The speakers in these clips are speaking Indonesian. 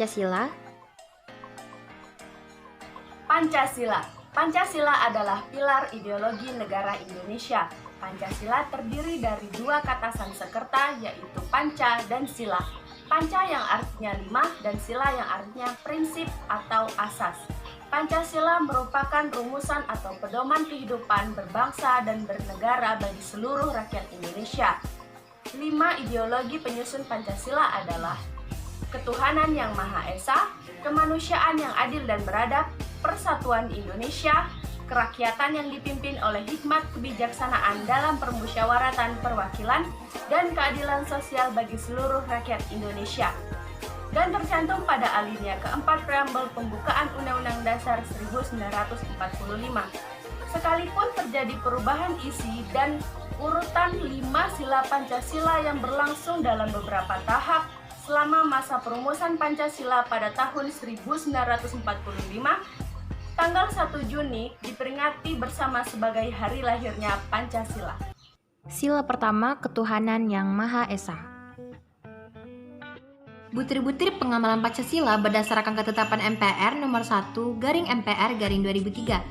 Pancasila? Pancasila. Pancasila adalah pilar ideologi negara Indonesia. Pancasila terdiri dari dua kata Sanskerta, yaitu panca dan sila. Panca yang artinya 5 dan sila yang artinya prinsip atau asas. Pancasila merupakan rumusan atau pedoman kehidupan berbangsa dan bernegara bagi seluruh rakyat Indonesia. 5 ideologi penyusun Pancasila adalah ketuhanan yang Maha Esa, kemanusiaan yang adil dan beradab, persatuan Indonesia, kerakyatan yang dipimpin oleh hikmat kebijaksanaan dalam permusyawaratan perwakilan, dan keadilan sosial bagi seluruh rakyat Indonesia. Dan tercantum pada alinea keempat preambel pembukaan Undang-Undang Dasar 1945. Sekalipun terjadi perubahan isi dan urutan 5 sila Pancasila yang berlangsung dalam beberapa tahap selama masa perumusan Pancasila pada tahun 1945, tanggal 1 Juni diperingati bersama sebagai hari lahirnya Pancasila. Sila pertama, ketuhanan yang Maha Esa. Butir-butir pengamalan Pancasila berdasarkan ketetapan MPR nomor 1/MPR/2003.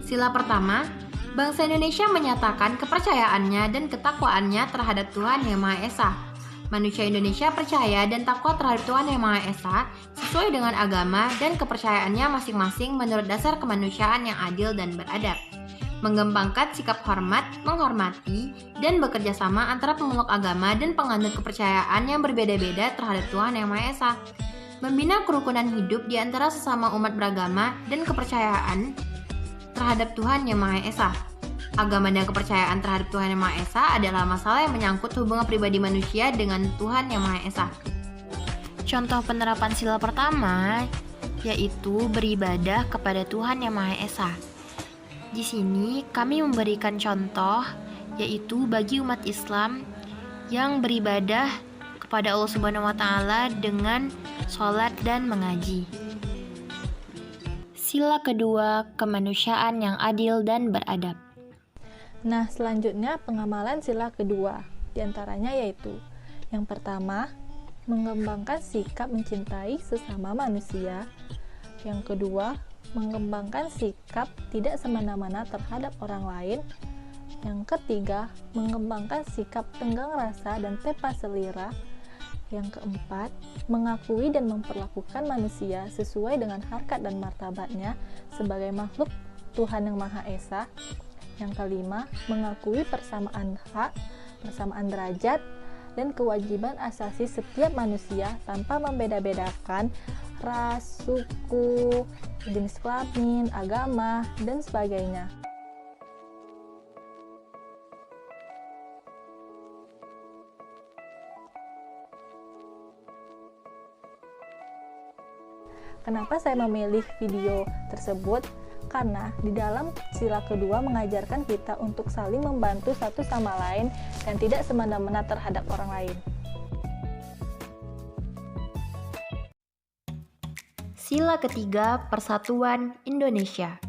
Sila pertama, bangsa Indonesia menyatakan kepercayaannya dan ketakwaannya terhadap Tuhan Yang Maha Esa. Manusia Indonesia percaya dan takwa terhadap Tuhan Yang Maha Esa sesuai dengan agama dan kepercayaannya masing-masing menurut dasar kemanusiaan yang adil dan beradab. Mengembangkan sikap hormat, menghormati, dan bekerja sama antara pemeluk agama dan penganut kepercayaan yang berbeda-beda terhadap Tuhan Yang Maha Esa. Membina kerukunan hidup di antara sesama umat beragama dan kepercayaan terhadap Tuhan Yang Maha Esa. Agama dan kepercayaan terhadap Tuhan Yang Maha Esa adalah masalah yang menyangkut hubungan pribadi manusia dengan Tuhan Yang Maha Esa. Contoh penerapan sila pertama yaitu beribadah kepada Tuhan Yang Maha Esa. Di sini kami memberikan contoh yaitu bagi umat Islam yang beribadah kepada Allah Subhanahu wa taala dengan sholat dan mengaji. Sila kedua, kemanusiaan yang adil dan beradab. Nah, selanjutnya pengamalan sila kedua, diantaranya yaitu yang pertama, mengembangkan sikap mencintai sesama manusia. Yang kedua, mengembangkan sikap tidak semena-mena terhadap orang lain. Yang ketiga, mengembangkan sikap tenggang rasa dan tepa selera. Yang keempat, mengakui dan memperlakukan manusia sesuai dengan harkat dan martabatnya sebagai makhluk Tuhan Yang Maha Esa. Yang kelima, mengakui persamaan hak, persamaan derajat, dan kewajiban asasi setiap manusia tanpa membeda-bedakan ras, suku, jenis kelamin, agama, dan sebagainya. Kenapa saya memilih video tersebut? Karena di dalam sila kedua mengajarkan kita untuk saling membantu satu sama lain dan tidak semena-mena terhadap orang lain. Sila ketiga, persatuan Indonesia.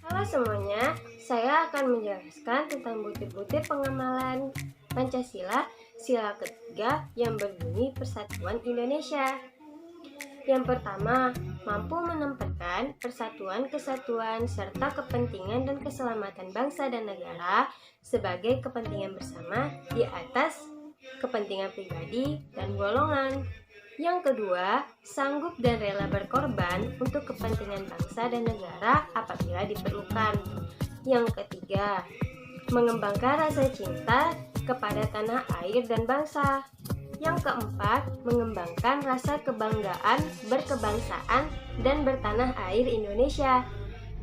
Halo semuanya, saya akan menjelaskan tentang butir-butir pengamalan Pancasila sila ketiga yang berbunyi Persatuan Indonesia. Yang pertama, mampu menempatkan persatuan, kesatuan, serta kepentingan dan keselamatan bangsa dan negara sebagai kepentingan bersama di atas kepentingan pribadi dan golongan. Yang kedua, sanggup dan rela berkorban untuk kepentingan bangsa dan negara apabila diperlukan. Yang ketiga, mengembangkan rasa cinta kepada tanah air dan bangsa. Yang keempat, mengembangkan rasa kebanggaan berkebangsaan dan bertanah air Indonesia.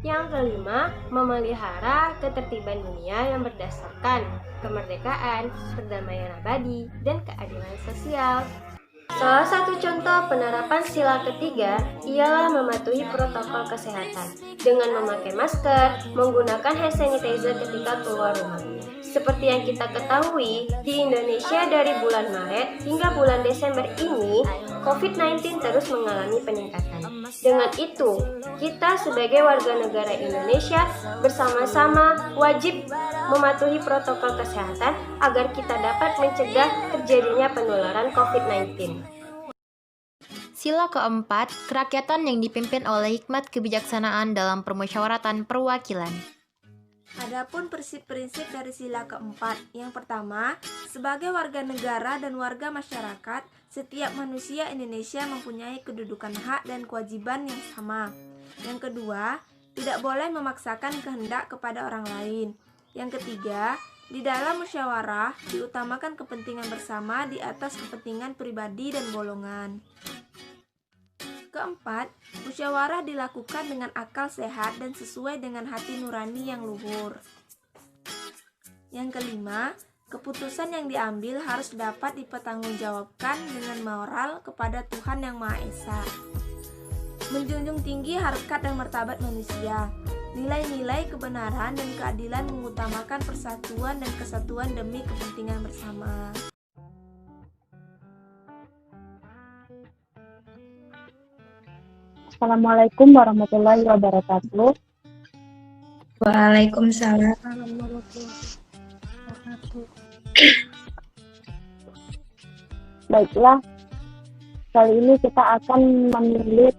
Yang kelima, memelihara ketertiban dunia yang berdasarkan kemerdekaan, perdamaian abadi, dan keadilan sosial. Salah satu contoh penerapan sila ketiga ialah mematuhi protokol kesehatan dengan memakai masker, menggunakan hand sanitizer ketika keluar rumah. Seperti yang kita ketahui, di Indonesia dari bulan Maret hingga bulan Desember ini, COVID-19 terus mengalami peningkatan. Dengan itu, kita sebagai warga negara Indonesia bersama-sama wajib mematuhi protokol kesehatan agar kita dapat mencegah terjadinya penularan COVID-19. Sila keempat, kerakyatan yang dipimpin oleh hikmat kebijaksanaan dalam permusyawaratan perwakilan. Adapun prinsip-prinsip dari sila keempat, yang pertama, sebagai warga negara dan warga masyarakat, setiap manusia Indonesia mempunyai kedudukan hak dan kewajiban yang sama. Yang kedua, tidak boleh memaksakan kehendak kepada orang lain. Yang ketiga, di dalam musyawarah diutamakan kepentingan bersama di atas kepentingan pribadi dan golongan. Keempat, musyawarah dilakukan dengan akal sehat dan sesuai dengan hati nurani yang luhur. Yang kelima, keputusan yang diambil harus dapat dipertanggungjawabkan dengan moral kepada Tuhan Yang Maha Esa. Menjunjung tinggi harkat dan martabat manusia. Nilai-nilai kebenaran dan keadilan mengutamakan persatuan dan kesatuan demi kepentingan bersama. Assalamualaikum warahmatullahi wabarakatuh. Waalaikumsalam. Baiklah, kali ini kita akan memilih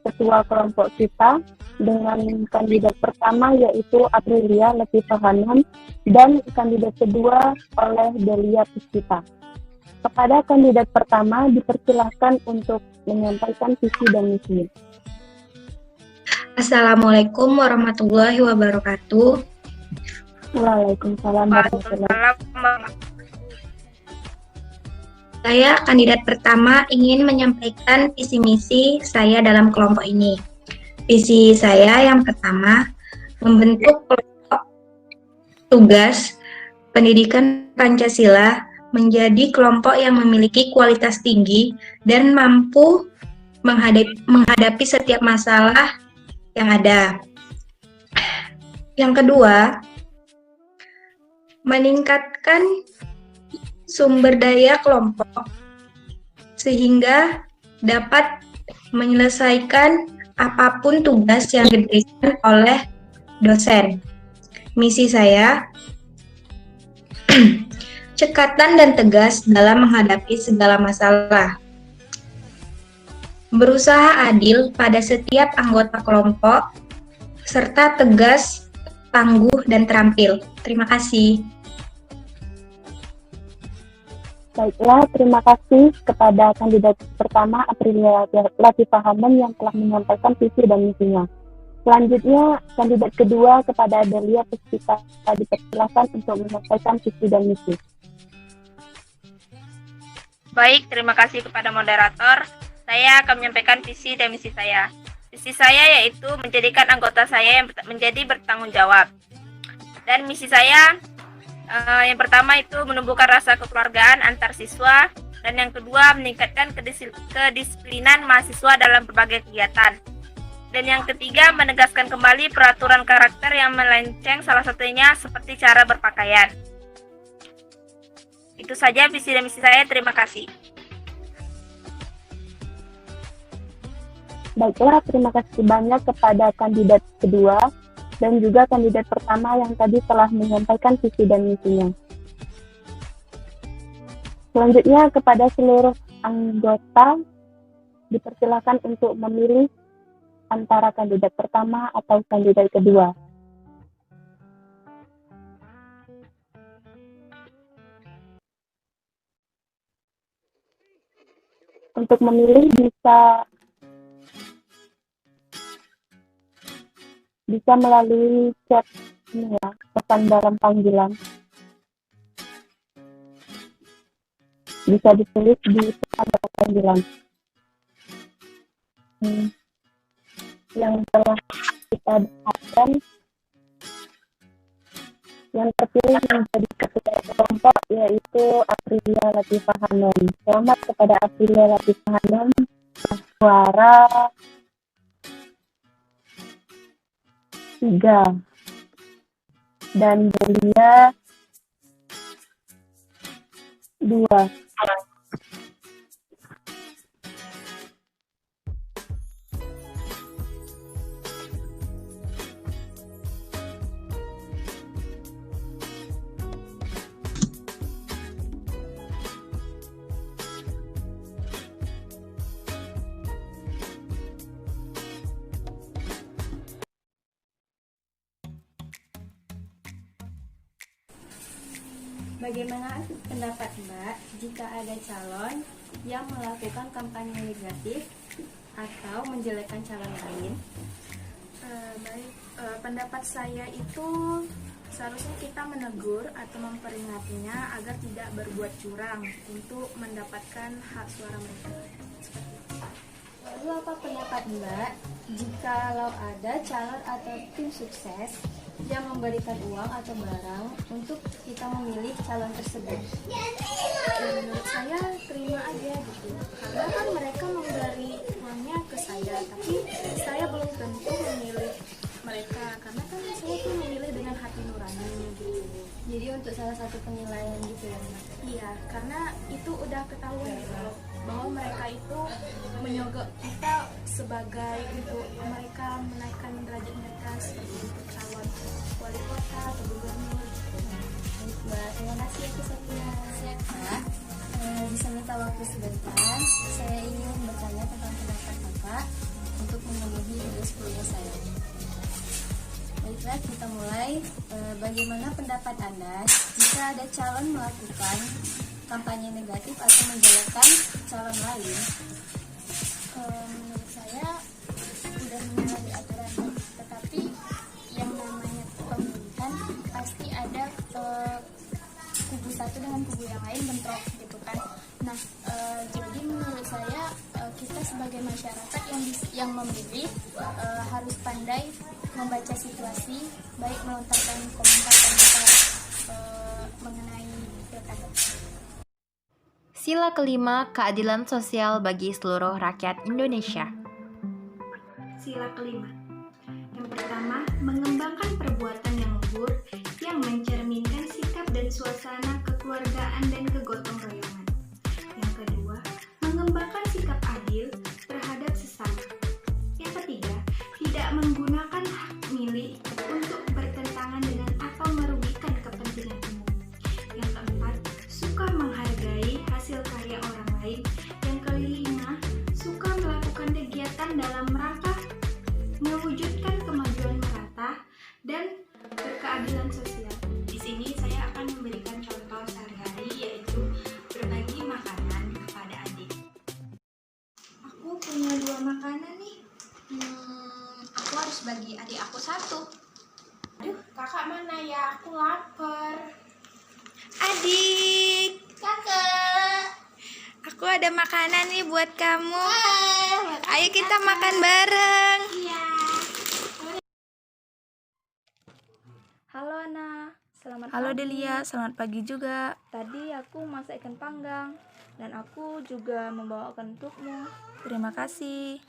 ketua kelompok kita dengan kandidat pertama yaitu Aprilia Latifah Hanum dan kandidat kedua oleh Delia Puspita. Kepada kandidat pertama dipersilahkan untuk menyampaikan visi dan misi. Assalamualaikum warahmatullahi wabarakatuh. Waalaikumsalam warahmatullahi wabarakatuh. Saya kandidat pertama ingin menyampaikan visi misi saya dalam kelompok ini. Visi saya yang pertama, membentuk kelompok tugas pendidikan Pancasila menjadi kelompok yang memiliki kualitas tinggi dan mampu menghadapi setiap masalah yang ada. Yang kedua, meningkatkan sumber daya kelompok sehingga dapat menyelesaikan apapun tugas yang diberikan oleh dosen. Misi saya, cekatan dan tegas dalam menghadapi segala masalah. Berusaha adil pada setiap anggota kelompok, serta tegas, tangguh, dan terampil. Terima kasih. Baiklah, terima kasih kepada kandidat pertama Aprilia Latifah Hanum yang telah menyampaikan visi dan misinya. Selanjutnya, kandidat kedua kepada Delia Puspita dipersilakan untuk menyampaikan visi dan misi. Baik, terima kasih kepada moderator. Saya akan menyampaikan visi dan misi saya. Visi saya yaitu menjadikan anggota saya yang menjadi bertanggung jawab. Dan misi saya yang pertama itu menumbuhkan rasa kekeluargaan antar siswa. Dan yang kedua meningkatkan kedisiplinan mahasiswa dalam berbagai kegiatan. Dan yang ketiga menegaskan kembali peraturan karakter yang melenceng, salah satunya seperti cara berpakaian. Itu saja visi dan misi saya, terima kasih. Baiklah, terima kasih banyak kepada kandidat kedua dan juga kandidat pertama yang tadi telah menyampaikan visi dan misinya. Selanjutnya kepada seluruh anggota dipersilakan untuk memilih antara kandidat pertama atau kandidat kedua. Untuk memilih bisa melalui chat ini ya, pesan dalam panggilan. Bisa ditulis di pesan dalam panggilan. Yang telah kita dapatkan, yang terpilih menjadi ketua kelompok yaitu Aprilia Latifah Hanum. Selamat kepada Aprilia Latifah Hanum. Suara 3 dan Delia 2. Bagaimana pendapat Mbak jika ada calon yang melakukan kampanye negatif atau menjelekkan calon lain? Pendapat saya itu seharusnya kita menegur atau memperingatnya agar tidak berbuat curang untuk mendapatkan hak suara mereka. Lalu apa pendapat Mbak jikalau ada calon atau tim sukses yang memberikan uang atau barang untuk kita memilih calon tersebut? Menurut saya terima aja gitu, karena kan mereka memberi uangnya ke saya, tapi saya belum tentu memilih mereka, karena kan saya tuh memilih dengan hati nurani gitu. Jadi untuk salah satu penilaian gitu ya Mbak? Iya, karena itu udah ketahuan gitu loh, bahwa mereka itu menyogok kita sebagai untuk mereka menaikkan derajat mereka seperti untuk calon wali kota atau gubernur gitu. Baik Mbak, terima kasih ya Kisahnya. Siap Mbak, bisa minta waktu sebentar. Saya ingin bertanya tentang pendapat Bapak untuk memenuhi video sebelumnya saya. Baiklah, kita mulai. Bagaimana pendapat Anda jika ada calon melakukan kampanye negatif atau menjelekkan calon lain? Menurut saya udah menyalahi aturan, tetapi yang namanya pemilihan pasti ada kubu satu dengan kubu yang lain bentrok gitu kan. Nah, jadi menurut saya kita sebagai masyarakat yang memilih harus pandai membaca situasi, baik melontarkan komentar-komentar mengenai pilkada. Sila kelima, keadilan sosial bagi seluruh rakyat Indonesia. Sila kelima. Yang pertama, mengembangkan perbuatan yang luhur yang mencerminkan sikap dan suasana kekeluargaan dan kegotong royongan. Yang kedua, mengembangkan sikap adil terhadap sesama. Yang ketiga, tidak menggunakan hak milih untuk bertentangan dengan atau merugikan kepentingan umum. Yang keempat, suka menghargai hasil karya orang lain. Yang kelima, suka melakukan kegiatan dalam rangka mewujudkan kemajuan merata dan berkeadilan sosial. Di sini saya akan memberikan contoh sehari-hari, yaitu berbagi makanan kepada adik. Aku punya 2 makanan nih. Aku harus bagi adik aku 1. Aduh, kakak mana ya? Aku lapar. Adik, Kakak. aku ada makanan nih buat kamu. Ayo kita makan bareng. Iya. Halo Ana, selamat Halo pagi. Delia, selamat pagi juga. Tadi aku masak ikan panggang dan aku juga membawakan untukmu. Terima kasih.